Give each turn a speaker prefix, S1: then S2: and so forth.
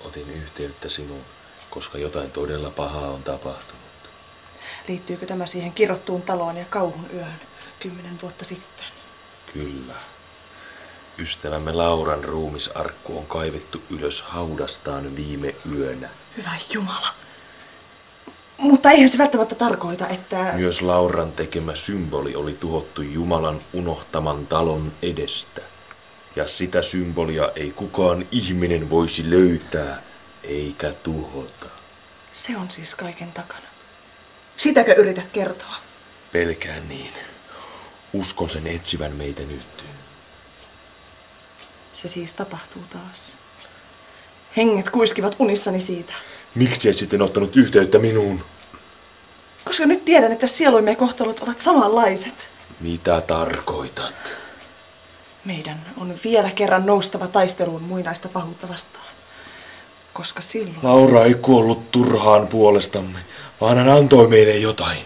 S1: Otin yhteyttä sinuun, koska jotain todella pahaa on tapahtunut.
S2: Liittyykö tämä siihen kirottuun taloon ja kauhun yöhön 10 vuotta sitten?
S1: Kyllä. Ystävämme Lauran ruumisarkku on kaivettu ylös haudastaan viime yönä.
S2: Hyvä Jumala. Mutta eihän se välttämättä tarkoita, että...
S1: Myös Lauran tekemä symboli oli tuhottu Jumalan unohtaman talon edestä. Ja sitä symbolia ei kukaan ihminen voisi löytää eikä tuhota.
S2: Se on siis kaiken takana. Sitäkö yrität kertoa?
S1: Pelkään niin. Uskon sen etsivän meitä nyt.
S2: Se siis tapahtuu taas. Henget kuiskivat unissani siitä.
S1: Miksi et sitten ottanut yhteyttä minuun?
S2: Koska nyt tiedän, että sieluimme kohtalot ovat samanlaiset.
S1: Mitä tarkoitat?
S2: Meidän on vielä kerran noustava taisteluun muinaista pahuutta vastaan. Koska silloin...
S1: Laura ei kuollut turhaan puolestamme, vaan hän antoi meille jotain.